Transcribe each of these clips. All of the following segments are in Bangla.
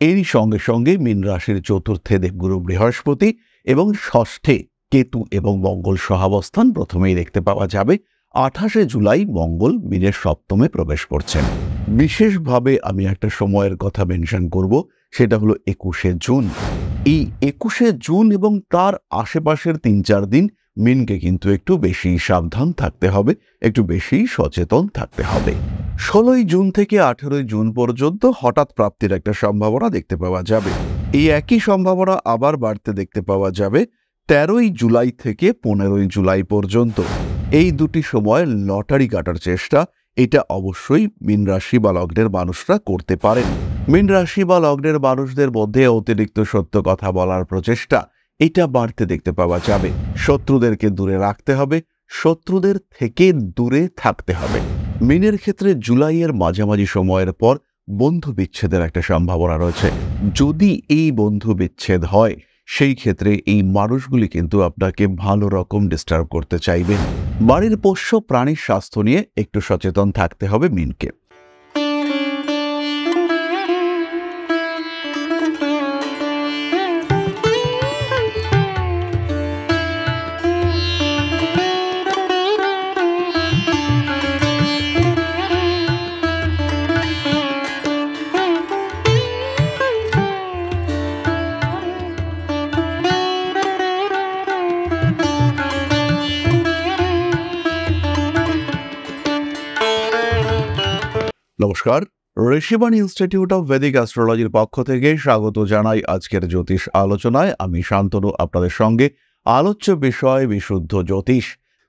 এরই সঙ্গে সঙ্গে মীন রাশির চতুর্থে দেবগুরু বৃহস্পতি এবং ষষ্ঠে কেতু এবং মঙ্গল সহাবস্থান প্রথমেই দেখতে পাওয়া যাবে। 28 জুলাই মঙ্গল মীনের সপ্তমে প্রবেশ করছেন। বিশেষভাবে আমি একটা সময়ের কথা মেনশন করব, সেটা হলো 21শে জুন। এই 21শে জুন এবং তার আশেপাশের 3-4 দিন মীনকে কিন্তু একটু বেশি সাবধান থাকতে হবে, একটু বেশি সচেতন থাকতে হবে। 16ই জুন থেকে 18ই জুন পর্যন্ত হঠাৎ প্রাপ্তির একটা সম্ভাবনা দেখতে পাওয়া যাবে। এই একই সম্ভাবনা আবার বাড়তে দেখতে পাওয়া যাবে 13ই জুলাই থেকে 15ই জুলাই পর্যন্ত। এই দুটি সময় লটারি কাটার চেষ্টা এটা অবশ্যই মীন রাশি বা লগ্নের মানুষরা করতে পারেন। মীন রাশি বা লগ্নের মানুষদের মধ্যে অতিরিক্ত সত্য কথা বলার প্রচেষ্টা এটা বাড়তে দেখতে পাওয়া যাবে। শত্রুদেরকে দূরে রাখতে হবে, শত্রুদের থেকে দূরে থাকতে হবে। মীনের ক্ষেত্রে জুলাইয়ের মাঝামাঝি সময়ের পর বন্ধু বিচ্ছেদের একটা সম্ভাবনা রয়েছে। যদি এই বন্ধু বিচ্ছেদ হয়, সেই ক্ষেত্রে এই মানুষগুলি কিন্তু আপনাকে ভালো রকম ডিস্টার্ব করতে চাইবেন। বাড়ির পোষ্য প্রাণীর স্বাস্থ্য নিয়ে একটু সচেতন থাকতে হবে মীনকে। নমস্কার, ঋষিবাণী ইনস্টিটিউট অফ ভেদিক অ্যাস্ট্রোলজির পক্ষ থেকে স্বাগত জানাই আজকের জ্যোতিষ আলোচনায়। আমি শান্তনু আপনাদের সঙ্গে। আলোচ্য বিষয় বিশুদ্ধ জ্যোতিষ।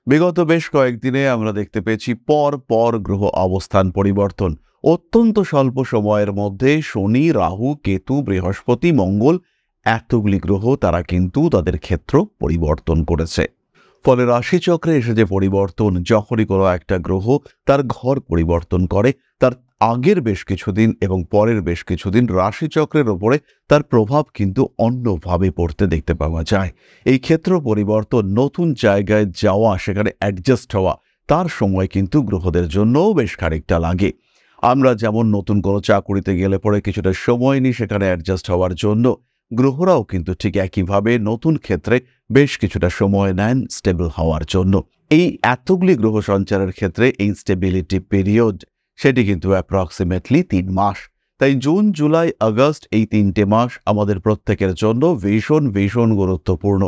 বিগত বেশ কয়েকদিনে আমরা দেখতে পেয়েছি পর পর গ্রহ অবস্থান পরিবর্তন। অত্যন্ত স্বল্প সময়ের মধ্যে শনি, রাহু, কেতু, বৃহস্পতি, মঙ্গল এতগুলি গ্রহ তারা কিন্তু তাদের ক্ষেত্র পরিবর্তন করেছে। ফলে রাশিচক্রে এসে যে পরিবর্তন, যখনই কোনো একটা গ্রহ তার ঘর পরিবর্তন করে, তার আগের বেশ কিছুদিন এবং পরের বেশ কিছুদিন রাশিচক্রের ওপরে তার প্রভাব কিন্তু অন্যভাবে পড়তে দেখতে পাওয়া যায়। এই ক্ষেত্র পরিবর্তন, নতুন জায়গায় যাওয়া, সেখানে অ্যাডজাস্ট হওয়া, তার সময় কিন্তু গ্রহদের জন্যও বেশ খানিকটা লাগে। আমরা যেমন নতুন কোনো চাকুরিতে গেলে পরে কিছুটা সময় নিই সেখানে অ্যাডজাস্ট হওয়ার জন্য, গ্রহরাও কিন্তু ঠিক একইভাবে নতুন ক্ষেত্রে বেশ কিছুটা সময় নেন স্টেবল হওয়ার জন্য। এই এতগুলি গ্রহ সঞ্চারের ক্ষেত্রে এই স্টেবিলিটি পিরিয়ড সেটি কিন্তু অ্যাপ্রক্সিমেটলি 3 মাস। তাই জুন, জুলাই, আগস্ট এই 3টে মাস আমাদের প্রত্যেকের জন্য ভীষণ ভীষণ গুরুত্বপূর্ণ।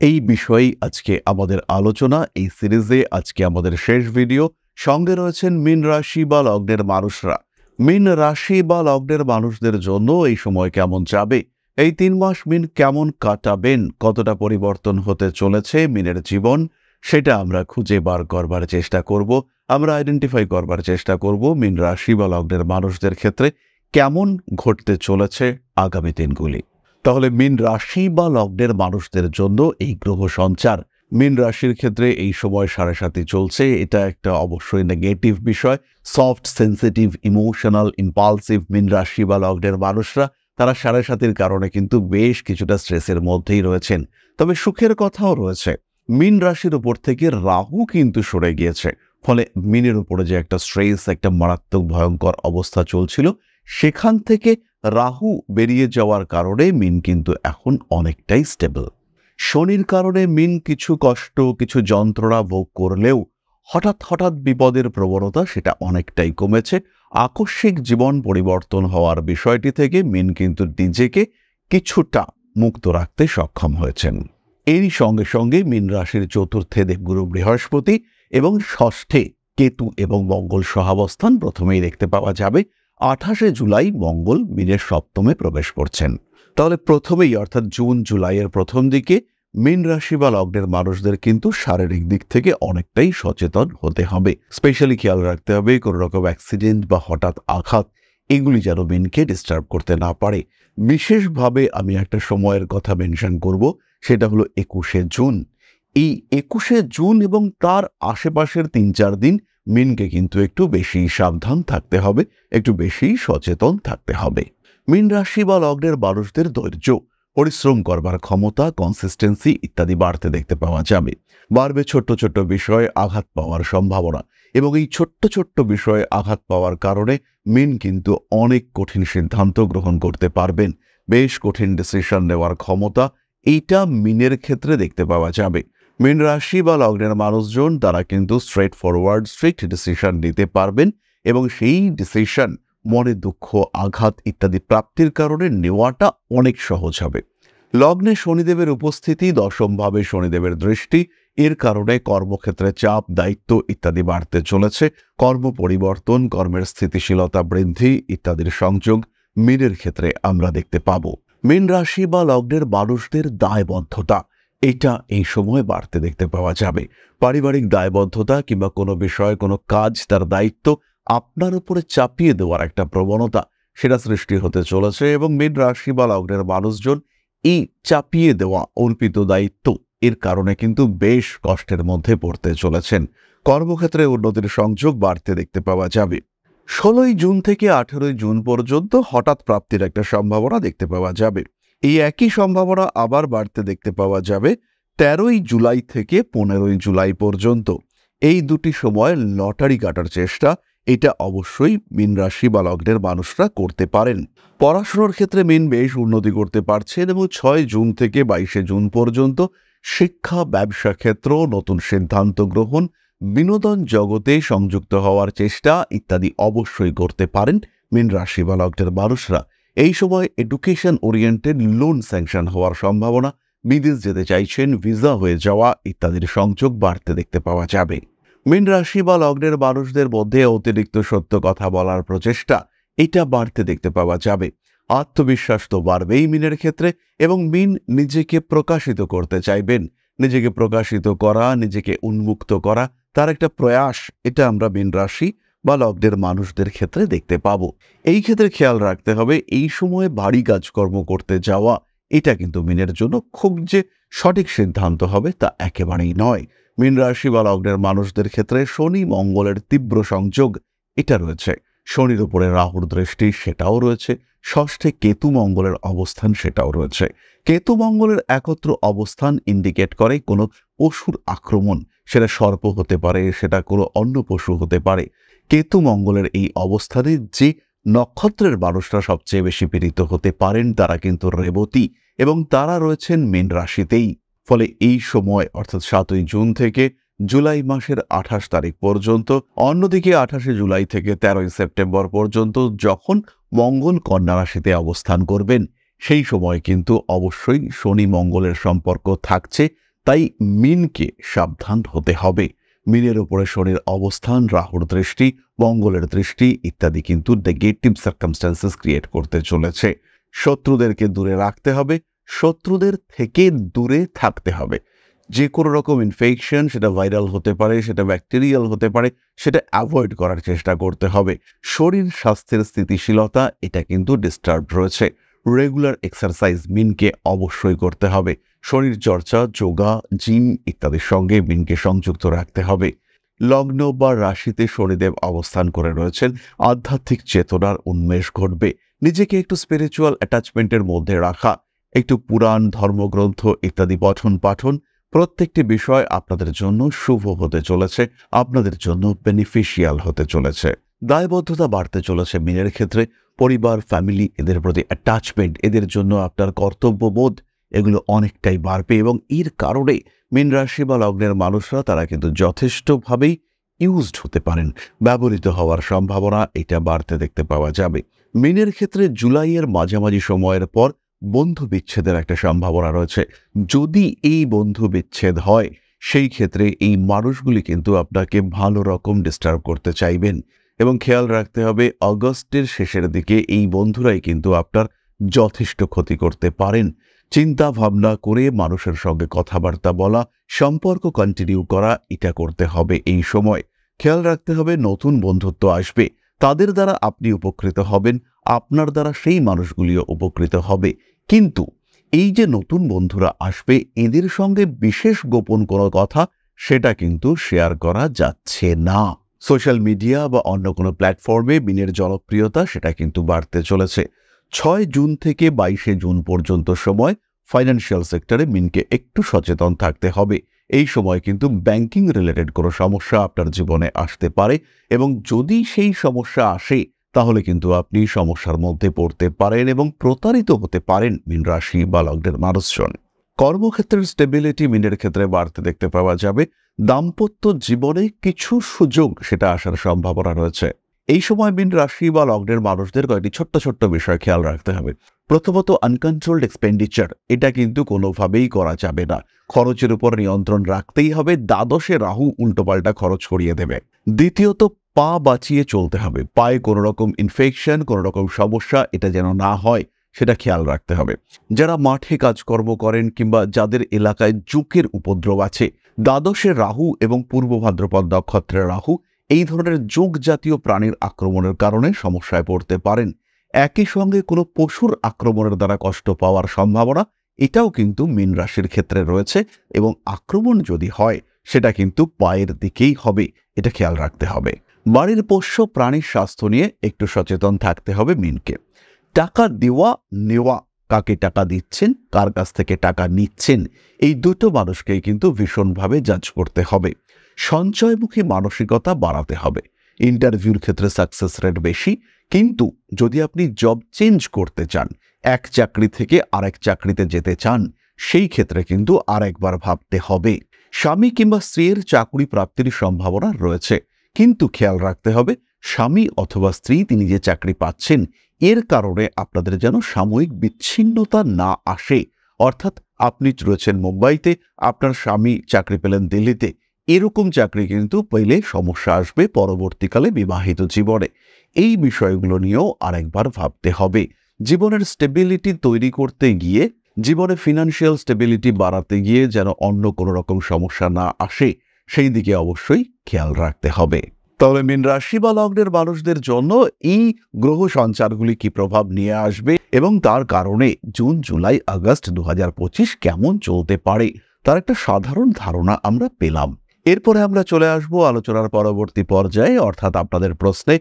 এই বিষয়েই আজকে আমাদের আলোচনা। এই সিরিজে আজকে আমাদের শেষ ভিডিও। সঙ্গে রয়েছেন মীন রাশি বা লগ্নের মানুষরা। মীন রাশি বা লগ্নের মানুষদের জন্য এই সময় কেমন যাবে, এই 3 মাস মীন কেমন কাটাবেন, কতটা পরিবর্তন হতে চলেছে মীনের জীবন, সেটা আমরা খুঁজে বার করবার চেষ্টা করব। আমরা আইডেন্টিফাই করবার চেষ্টা করব মীন রাশি বা লগ্নের মানুষদের ক্ষেত্রে কেমন ঘটতে চলেছে আগামী দিনগুলি। তাহলে মীন রাশি বা লগ্নের মানুষদের জন্য এই গ্রহ সঞ্চার, মীন রাশির ক্ষেত্রে এই সময় 7.5 চলছে। এটা একটা অবশ্যই নেগেটিভ বিষয়। সফট, সেন্সিটিভ, ইমোশনাল, ইম্পালসিভ মীন রাশি বা লগ্নের মানুষরা তারা 7.5 কারণে কিন্তু বেশ কিছুটা স্ট্রেসের মধ্যেই রয়েছেন। তবে সুখের কথাও রয়েছে। মীন রাশির উপর থেকে রাহু কিন্তু সরে গিয়েছে। ফলে মীনের উপরে যে একটা স্ট্রেস, একটা মারাত্মক ভয়ঙ্কর অবস্থা চলছিল, সেখান থেকে রাহু বেরিয়ে যাওয়ার কারণে মীন কিন্তু এখন অনেকটাই স্টেবল। শনির কারণে মীন কিছু কষ্ট, কিছু যন্ত্রণা ভোগ করলেও হঠাৎ হঠাৎ বিপদের প্রবণতা সেটা অনেকটাই কমেছে। আকস্মিক জীবন পরিবর্তন হওয়ার বিষয়টি থেকে মীন কিন্তু নিজেকে কিছুটা মুক্ত রাখতে সক্ষম হয়েছেন। এরই সঙ্গে সঙ্গে মীন রাশির চতুর্থে দেবগুরু বৃহস্পতি এবং ষষ্ঠে কেতু এবং মঙ্গল সহাবস্থান প্রথমেই দেখতে পাওয়া যাবে। 28 জুলাই মঙ্গল মীনের সপ্তমে প্রবেশ করছেন। তাহলে প্রথমেই অর্থাৎ জুন, জুলাইয়ের প্রথম দিকে মীন রাশি বা লগ্নের মানুষদের কিন্তু শারীরিক দিক থেকে অনেকটাই সচেতন হতে হবে। স্পেশালি খেয়াল রাখতে হবে কোনো রকম অ্যাক্সিডেন্ট বা হঠাৎ আঘাত এগুলি যেন মীনকে ডিস্টার্ব করতে না পারে। বিশেষভাবে আমি একটা সময়ের কথা মেনশন করব, সেটা হলো 21শে জুন। এই 21শে জুন এবং তার আশেপাশের 3-4 দিন মীনকে কিন্তু একটু বেশি সাবধান থাকতে হবে, একটু বেশি সচেতন থাকতে হবে। মীন রাশি বা লগ্নের মানুষদের ধৈর্য, পরিশ্রম করবার ক্ষমতা, কনসিস্টেন্সি ইত্যাদি বাড়তে দেখতে পাওয়া যাবে। বাড়বে ছোট্ট ছোট্ট বিষয়ে আঘাত পাওয়ার সম্ভাবনা। এবং এই ছোট্ট ছোট্ট বিষয়ে আঘাত পাওয়ার কারণে মিন কিন্তু অনেক কঠিন সিদ্ধান্ত গ্রহণ করতে পারবেন। বেশ কঠিন ডিসিশন নেওয়ার ক্ষমতা এইটা মিনের ক্ষেত্রে দেখতে পাওয়া যাবে। মিন রাশি বা লগ্নের মানুষজন তারা কিন্তু স্ট্রেট ফরওয়ার্ড স্ট্রিক্ট ডিসিশন নিতে পারবেন এবং সেই ডিসিশন মনে দুঃখ, আঘাত ইত্যাদি প্রাপ্তির কারণে নেওয়াটা অনেক সহজ হবে। লগ্নে শনিদেবের উপস্থিতি, দশমভাবে শনিদেবের দৃষ্টি, এর কারণে কর্মক্ষেত্রে চাপ, দায়িত্ব ইত্যাদি বাড়তে চলেছে। কর্ম পরিবর্তন, কর্মের স্থিতিশীলতা বৃদ্ধি ইত্যাদির সংযোগ মিনের ক্ষেত্রে আমরা দেখতে পাব। মীন রাশি বা লগ্নের মানুষদের দায়বদ্ধতা এটা এই সময় বাড়তে দেখতে পাওয়া যাবে। পারিবারিক দায়বদ্ধতা কিংবা কোনো বিষয়, কোনো কাজ, তার দায়িত্ব আপনার উপরে চাপিয়ে দেওয়ার একটা প্রবণতা সেটা সৃষ্টি হতে চলেছে এবং মীন রাশি বা লগ্নের মানুষজন এই চাপিয়ে দেওয়া অর্পিত দায়িত্ব এর কারণে কিন্তু বেশ কষ্টের মধ্যে পড়তে চলেছেন। কর্মক্ষেত্রে উন্নতির সংযোগ বাড়তে দেখতে পাওয়া যাবে। 16 জুন থেকে 18 জুন পর্যন্ত হঠাৎ প্রাপ্তির একটা সম্ভাবনা দেখতে পাওয়া যাবে। এই একই সম্ভাবনা আবার বাড়তে দেখতে পাওয়া যাবে 13 জুলাই থেকে 15 জুলাই পর্যন্ত। এই দুটি সময় লটারি কাটার চেষ্টা এটা অবশ্যই মীন রাশি বা লগ্নের মানুষরা করতে পারেন। পড়াশোনার ক্ষেত্রে মীন বেশ উন্নতি করতে পারছেন এবং 6 জুন থেকে 22 জুন পর্যন্ত শিক্ষা, ব্যবসা ক্ষেত্র, নতুন সিদ্ধান্ত গ্রহণ, বিনোদন জগতে সংযুক্ত হওয়ার চেষ্টা ইত্যাদি অবশ্যই করতে পারেন মীন রাশি বা লগ্নের মানুষরা। এই সময় এডুকেশন ওরিয়েন্টেড লোন স্যাংশন হওয়ার সম্ভাবনা, বিদেশ যেতে চাইছেন ভিসা হয়ে যাওয়া ইত্যাদির সংযোগ বাড়তে দেখতে পাওয়া যাবে। মীন রাশি বা লগ্নের মানুষদের মধ্যে অতিরিক্ত সত্য কথা বলার প্রচেষ্টা এটা বাড়তে দেখতে পাওয়া যাবে। আত্মবিশ্বাস তো বাড়বেই মিনের ক্ষেত্রে এবং মিন নিজেকে প্রকাশিত করতে চাইবেন। নিজেকে প্রকাশিত করা, নিজেকে উন্মুক্ত করা তার একটা প্রয়াস এটা আমরা মীন রাশি বা লগ্নের মানুষদের ক্ষেত্রে দেখতে পাবো। এই ক্ষেত্রে খেয়াল রাখতে হবে এই সময়ে ভারী কাজকর্ম করতে যাওয়া এটা কিন্তু মিনের জন্য খুব যে সঠিক সিদ্ধান্ত হবে তা একেবারেই নয়। মীন রাশি বা লগ্নের মানুষদের ক্ষেত্রে শনি মঙ্গলের তীব্র সংযোগ এটা রয়েছে। শনির উপরে রাহুর দৃষ্টি সেটাও রয়েছে। ষষ্ঠে কেতু মঙ্গলের অবস্থান সেটাও রয়েছে। কেতু মঙ্গলের একত্র অবস্থান ইন্ডিকেট করে কোনো পশুর আক্রমণ, সেটা সর্প হতে পারে, সেটা কোনো অন্য পশু হতে পারে। কেতু মঙ্গলের এই অবস্থানে যে নক্ষত্রের মানুষরা সবচেয়ে বেশি পীড়িত হতে পারেন তারা কিন্তু রেবতী এবং তারা রয়েছেন মীন রাশিতেই। ফলে এই সময় অর্থাৎ 7 জুন থেকে জুলাই মাসের 28 তারিখ পর্যন্ত, অন্যদিকে 28 জুলাই থেকে 13 সেপ্টেম্বর পর্যন্ত যখন মঙ্গল কন্যা রাশিতে অবস্থান করবেন সেই সময় কিন্তু অবশ্যই শনি মঙ্গলের সম্পর্ক থাকছে। তাই মিনকে সাবধান হতে হবে। মিনের উপরে শনির অবস্থান, রাহুর দৃষ্টি, মঙ্গলের দৃষ্টি ইত্যাদি কিন্তু নেগেটিভ সার্কামস্ট্যান্সেস ক্রিয়েট করতে চলেছে। শত্রুদেরকে দূরে রাখতে হবে, শত্রুদের থেকে দূরে থাকতে হবে। যে কোনো রকম ইনফেকশন, সেটা ভাইরাল হতে পারে, সেটা ব্যাকটেরিয়াল হতে পারে, সেটা অ্যাভয়েড করার চেষ্টা করতে হবে। শরীর স্বাস্থ্যের স্থিতিশীলতা এটা কিন্তু ডিস্টার্ব রয়েছে। রেগুলার এক্সারসাইজ মিনকে অবশ্যই করতে হবে। শরীর চর্চা, যোগা, জিম ইত্যাদির সঙ্গে মিনকে সংযুক্ত রাখতে হবে। লগ্ন বা রাশিতে শনিদেব অবস্থান করে রয়েছেন, আধ্যাত্মিক চেতনার উন্মেষ ঘটবে। নিজেকে একটু স্পিরিচুয়াল অ্যাটাচমেন্টের মধ্যে রাখা, একটু পুরাণ, ধর্মগ্রন্থ ইত্যাদি পঠন পাঠন প্রত্যেকটি বিষয় আপনাদের জন্য শুভ হতে চলেছে, আপনাদের জন্য বেনিফিশিয়াল হতে চলেছে। দায়বদ্ধতা বাড়তে চলেছে মিনের ক্ষেত্রে। পরিবার, ফ্যামিলি এদের প্রতি অ্যাটাচমেন্ট, এদের জন্য আপনার কর্তব্যবোধ এগুলো অনেকটাই বাড়বে এবং এর কারণে মীন রাশি বা লগ্নের মানুষরা তারা কিন্তু যথেষ্টভাবেই ইউজড হতে পারেন। ব্যবহৃত হওয়ার সম্ভাবনা এটা বাড়তে দেখতে পাওয়া যাবে। মীনের ক্ষেত্রে জুলাইয়ের মাঝামাঝি সময়ের পর বন্ধু বিচ্ছেদের একটা সম্ভাবনা রয়েছে। যদি এই বন্ধু বিচ্ছেদ হয় সেই ক্ষেত্রে এই মানুষগুলি কিন্তু আপনাকে ভালো রকম ডিস্টার্ব করতে চাইবেন এবং খেয়াল রাখতে হবে অগস্টের শেষের দিকে এই বন্ধুরাই কিন্তু আপনার যথেষ্ট ক্ষতি করতে পারেন। চিন্তা ভাবনা করে মানুষের সঙ্গে কথাবার্তা বলা, সম্পর্ক কন্টিনিউ করা এটা করতে হবে। এই সময় খেয়াল রাখতে হবে নতুন বন্ধুত্ব আসবে, তাদের দ্বারা আপনি উপকৃত হবেন, আপনার দ্বারা সেই মানুষগুলিও উপকৃত হবে। কিন্তু এই যে নতুন বন্ধুরা আসবে এদের সঙ্গে বিশেষ গোপন কোনো কথা সেটা কিন্তু শেয়ার করা যাচ্ছে না। সোশ্যাল মিডিয়া বা অন্য কোনো প্ল্যাটফর্মে মিনের জনপ্রিয়তা সেটা কিন্তু বাড়তে চলেছে। 6 জুন থেকে 22 জুন পর্যন্ত সময় ফাইন্যান্সিয়াল সেক্টরে মিনকে একটু সচেতন থাকতে হবে এই সময় কিন্তু ব্যাংকিং রিলেটেড কোনো সমস্যা আপনার জীবনে আসতে পারে, এবং যদি সেই সমস্যা আসে তাহলে কিন্তু আপনি সমস্যার মধ্যে পড়তে পারেন এবং প্রতারিত হতে পারেন মীন রাশি বা লগ্নের মানুষজন। কর্মক্ষেত্রের স্টেবিলিটি মীনের ক্ষেত্রে বাড়তে দেখতে পাওয়া যাবে। দাম্পত্য জীবনে কিছু সুযোগ সেটা আসার সম্ভাবনা রয়েছে। এই সময় মীন রাশি বা লগ্নের মানুষদের কয়েকটি ছোট্ট ছোট্ট বিষয় খেয়াল রাখতে হবে। প্রথমত, আনকন্ট্রোলড এক্সপেন্ডিচার, এটা কিন্তু কোনোভাবেই করা যাবে না। খরচের উপর নিয়ন্ত্রণ রাখতেই হবে, দ্বাদশে রাহু উল্টোপাল্টা খরচ করিয়ে দেবে। দ্বিতীয়ত, পা বাঁচিয়ে চলতে হবে। পায়ে কোনো রকম ইনফেকশন, কোনো রকম সমস্যা এটা যেন না হয় সেটা খেয়াল রাখতে হবে। যারা মাঠে কাজকর্ম করেন কিংবা যাদের এলাকায় জোঁকের উপদ্রব আছে, দ্বাদশে রাহু এবং পূর্ব ভাদ্রপদ নক্ষত্রের রাহু এই ধরনের জোঁক জাতীয় প্রাণীর আক্রমণের কারণে সমস্যায় পড়তে পারেন। একই সঙ্গে কোনো পশুর আক্রমণের দ্বারা কষ্ট পাওয়ার সম্ভাবনা এটাও কিন্তু মীন রাশির ক্ষেত্রে রয়েছে, এবং আক্রমণ যদি হয় সেটা কিন্তু পায়ের দিকেই হবে, এটা খেয়াল রাখতে হবে। বাড়ির পোষ্য প্রাণীর স্বাস্থ্য নিয়ে একটু সচেতন থাকতে হবে মীনকে। টাকা দেওয়া নেওয়া, কাকে টাকা দিচ্ছেন, কার কাছ থেকে টাকা নিচ্ছেন, এই দুটো মানুষকেই কিন্তু ভীষণভাবে জাজ করতে হবে। সঞ্চয়মুখী মানসিকতা বাড়াতে হবে। ইন্টারভিউর ক্ষেত্রে সাকসেস রেট বেশি, কিন্তু যদি আপনি জব চেঞ্জ করতে চান, এক চাকরি থেকে আরেক চাকরিতে যেতে চান, সেই ক্ষেত্রে কিন্তু আরেকবার ভাবতে হবে। স্বামী কিংবা স্ত্রীর চাকরি প্রাপ্তির সম্ভাবনা রয়েছে, কিন্তু খেয়াল রাখতে হবে স্বামী অথবা স্ত্রী তিনি যে চাকরি পাচ্ছেন এর কারণে আপনাদের যেন সাময়িক বিচ্ছিন্নতা না আসে। অর্থাৎ আপনি রয়েছেন মুম্বাইতে, আপনার স্বামী চাকরি পেলেন দিল্লিতে, এরকম চাকরি কিন্তু পেলে সমস্যা আসবে পরবর্তীকালে বিবাহিত জীবনে। এই বিষয়গুলো নিয়েও আরেকবার ভাবতে হবে। জীবনের স্টেবিলিটি তৈরি করতে গিয়ে, জীবনে ফিনান্সিয়াল স্টেবিলিটি বাড়াতে গিয়ে যেন অন্য কোনো রকম সমস্যা না আসে, সেই দিকে অবশ্যই খেয়াল রাখতে হবে। তাহলে মীন রাশি বা লগ্নের মানুষদের জন্য এই গ্রহ সঞ্চারগুলি কি প্রভাব নিয়ে আসবে এবং তার কারণে জুন, জুলাই, আগস্ট 2025 কেমন চলতে পারে তার একটা সাধারণ ধারণা আমরা পেলাম। এরপরে আমরা চলে আসব আলোচনার পরবর্তী পর্যায়ে, অর্থাৎ আপনাদের প্রশ্নে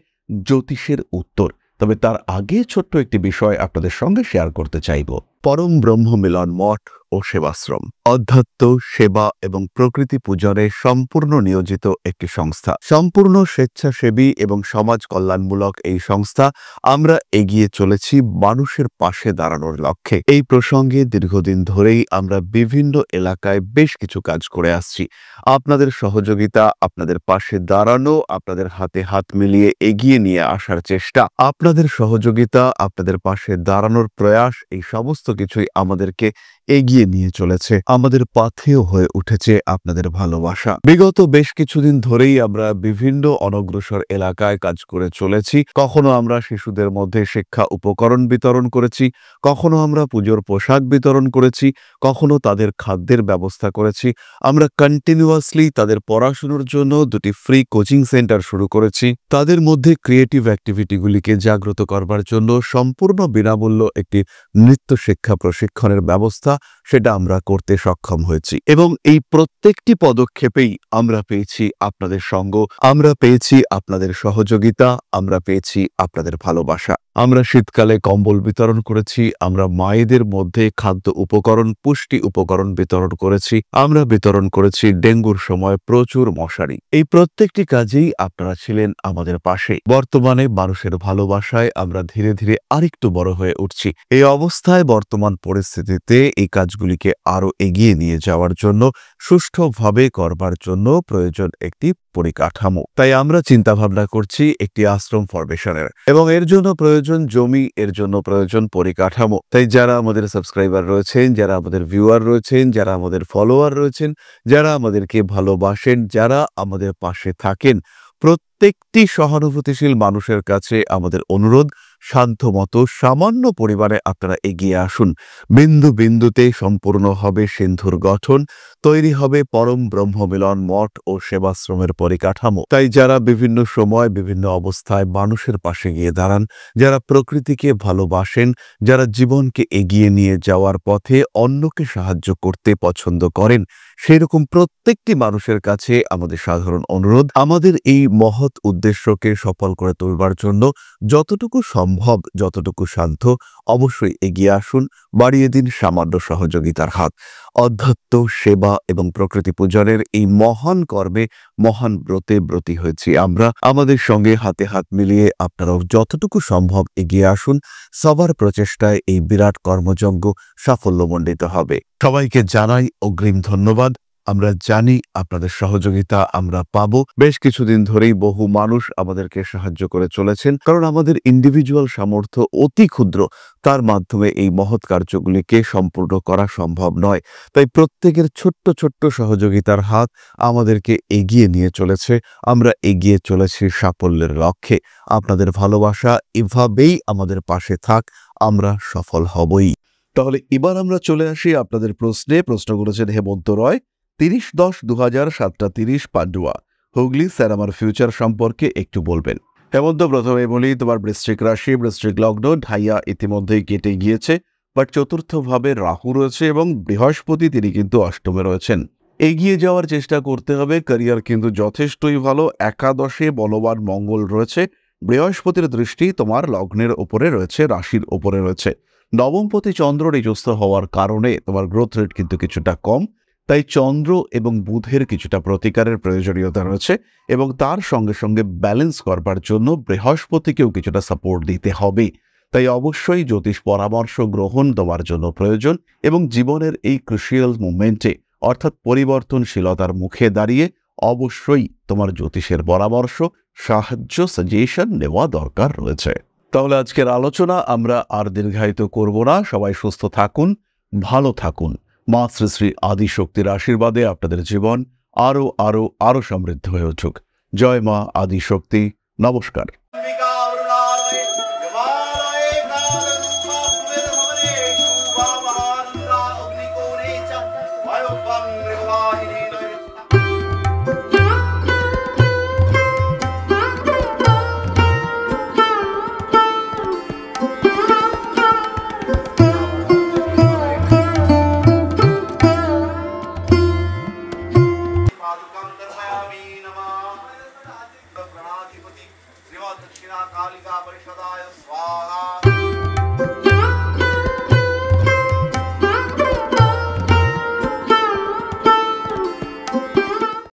জ্যোতিষের উত্তর। তবে তার আগে ছোট্ট একটি বিষয় আপনাদের সঙ্গে শেয়ার করতে চাইব। পরম ব্রহ্ম মিলন মঠ ও সেবাশ্রম অধ্যাত্ম, সেবা এবং প্রকৃতি পূজনে সম্পূর্ণ নিয়োজিত একটি সংস্থা। সম্পূর্ণ স্বেচ্ছাসেবী এবং সমাজ কল্যাণমূলক এই সংস্থা আমরা এগিয়ে চলেছি মানুষের পাশে দাঁড়ানোর লক্ষ্যে। এই প্রসঙ্গে দীর্ঘদিন ধরেই আমরা বিভিন্ন এলাকায় বেশ কিছু কাজ করে আসছি। আপনাদের সহযোগিতা, আপনাদের পাশে দাঁড়ানো, আপনাদের হাতে হাত মিলিয়ে এগিয়ে নিয়ে আসার চেষ্টা, আপনাদের সহযোগিতা, আপনাদের পাশে দাঁড়ানোর প্রয়াস, এই সমস্ত কিছুই আমাদেরকে এগিয়ে নিয়ে চলেছে। আমাদের পাথেয় হয়ে উঠেছে আপনাদের ভালোবাসা। বিগত বেশ কিছুদিন ধরেই আমরা বিভিন্ন অনগ্রসর এলাকায় কাজ করে চলেছি। কখনো আমরা শিশুদের মধ্যে শিক্ষা উপকরণ বিতরণ করেছি, কখনো আমরা পুজোর পোশাক বিতরণ করেছি, কখনো তাদের খাদ্যের ব্যবস্থা করেছি। আমরা কন্টিনিউয়াসলি তাদের পড়াশোনার জন্য 2টি ফ্রি কোচিং সেন্টার শুরু করেছি। তাদের মধ্যে ক্রিয়েটিভ অ্যাক্টিভিটিগুলিকে জাগ্রত করবার জন্য সম্পূর্ণ বিনামূল্য একটি নৃত্য শিক্ষা প্রশিক্ষণের ব্যবস্থা সেটা আমরা করতে সক্ষম হয়েছি, এবং এই প্রত্যেকটি পদক্ষেপেই আমরা পেয়েছি আপনাদের সঙ্গ, আমরা পেয়েছি আপনাদের সহযোগিতা, আমরা পেয়েছি আপনাদের ভালোবাসা। আমরা শীতকালে কম্বল বিতরণ করেছি, আমরা মায়েদের মধ্যে খাদ্য উপকরণ, পুষ্টি উপকরণ বিতরণ করেছি, আমরা বিতরণ করেছি ডেঙ্গুর সময় প্রচুর মশারি। এই প্রত্যেকটি কাজেই আপনারা ছিলেন আমাদের পাশে। বর্তমানে মানুষের ভালোবাসায় আমরা ধীরে ধীরে আরেকটু বড় হয়ে উঠছি। এই অবস্থায় বর্তমান পরিস্থিতিতে এই কাজগুলিকে আরো এগিয়ে নিয়ে যাওয়ার জন্য, সুষ্ঠুভাবে করবার জন্য প্রয়োজন একটি পরিকাঠামো। তাই আমরা চিন্তা ভাবনা করছি একটি আশ্রম ফরমেশনের, এবং এর জন্য প্রয়োজন জমি, এর জন্য প্রয়োজন পরিকাঠামো। তাই যারা আমাদের সাবস্ক্রাইবার রয়েছেন, যারা আমাদের ভিউয়ার রয়েছেন, যারা আমাদের ফলোয়ার রয়েছেন, যারা আমাদেরকে ভালোবাসেন, যারা আমাদের পাশে থাকেন, প্রত্যেকটি সহানুভূতিশীল মানুষের কাছে আমাদের অনুরোধ, সাধ্যমতো সামান্য পরিমাণে আপনারা এগিয়ে আসুন। বিন্দু বিন্দুতে সম্পূর্ণ হবে সিন্ধুর গঠন, তৈরি হবে পরম ব্রহ্মমিলন মঠ ও সেবাশ্রমের পরিকাঠামো। তাই যারা বিভিন্ন সময় বিভিন্ন অবস্থায় মানুষের পাশে গিয়ে দাঁড়ান, যারা প্রকৃতিকে ভালোবাসেন, যারা জীবনকে এগিয়ে নিয়ে যাওয়ার পথে অন্যকে সাহায্য করতে পছন্দ করেন, সেরকম প্রত্যেকটি মানুষের কাছে আমাদের সাধারণ অনুরোধ, আমাদের এই মহৎ উদ্দেশ্যকে সফল করে তুলবার জন্য যতটুকু সম্ভব সম্ভব যতটুকু সাধ্য অবশ্যই এগিয়ে আসুন, বাড়িয়ে দিন সামান্য সহযোগিতার হাত। অধ্যাত্ম, সেবা এবং প্রকৃতি পূজনের এই মহান কর্মে, মহান ব্রতে ব্রতী হয়েছি আমরা। আমাদের সঙ্গে হাতে হাত মিলিয়ে আপনারাও যতটুকু সম্ভব এগিয়ে আসুন। সবার প্রচেষ্টায় এই বিরাট কর্মযজ্ঞ সাফল্যমণ্ডিত হবে। সবাইকে জানাই অগ্রিম ধন্যবাদ। আমরা জানি আপনাদের সহযোগিতা আমরা পাবো। বেশ কিছুদিন ধরেই বহু মানুষ আমাদেরকে সাহায্য করে চলেছেন, কারণ আমাদের ইন্ডিভিজুয়াল সামর্থ্য অতি ক্ষুদ্র। তার মাধ্যমে এই মহৎ কার্যগুলিকে সম্পূর্ণ করা সম্ভব নয়। তাই প্রত্যেকের ছোট্ট ছোট্ট সহযোগিতার হাত আমাদেরকে এগিয়ে নিয়ে চলেছে। আমরা এগিয়ে চলেছি সাফল্যের লক্ষ্যে। আপনাদের ভালোবাসা এভাবেই আমাদের পাশে থাক, আমরা সফল হবই। তাহলে এবার আমরা চলে আসি আপনাদের প্রশ্নে। প্রশ্ন করেছেন হেমন্ত রয়, 30/10/2000, 7:30 পান্ডুয়া, হুগলি। স্যার, আমার ফিউচার সম্পর্কে একটু বলবেন। হেমন্ত, প্রথমে বলি, তোমার বৃশ্চিক রাশি, বৃশ্চিক লগ্ন, ঢাইয়া ইতিমধ্যেই কেটে গিয়েছে, বাট চতুর্থভাবে রাহু রয়েছে এবং বৃহস্পতি তিনি কিন্তু অষ্টমে রয়েছেন। এগিয়ে যাওয়ার চেষ্টা করতে হবে। ক্যারিয়ার কিন্তু যথেষ্টই ভালো। একাদশে বলবান মঙ্গল রয়েছে। বৃহস্পতির দৃষ্টি তোমার লগ্নের ওপরে রয়েছে, রাশির ওপরে রয়েছে। নবমপতি চন্দ্র নিচস্থ হওয়ার কারণে তোমার গ্রোথ রেট কিন্তু কিছুটা কম। তাই চন্দ্র এবং বুধের কিছুটা প্রতিকারের প্রয়োজনীয়তা রয়েছে এবং তার সঙ্গে সঙ্গে ব্যালেন্স করবার জন্য বৃহস্পতিকেও কিছুটা সাপোর্ট দিতে হবে। তাই অবশ্যই জ্যোতিষ পরামর্শ গ্রহণ তোমার জন্য প্রয়োজন এবং জীবনের এই ক্রুশিয়াল মুভমেন্টে, অর্থাৎ পরিবর্তনশীলতার মুখে দাঁড়িয়ে অবশ্যই তোমার জ্যোতিষের পরামর্শ, সাহায্য, সাজেশন নেওয়া দরকার রয়েছে। তাহলে আজকের আলোচনা আমরা আর দীর্ঘায়িত করব না। সবাই সুস্থ থাকুন, ভালো থাকুন। মা শ্রী শ্রী আদিশক্তির আশীর্বাদে আপনাদের জীবন আরো আরো আরো সমৃদ্ধ হয়ে উঠুক। জয় মা আদিশক্তি। নমস্কার। दक्षिणा कालिका परिषदाय स्वाहा।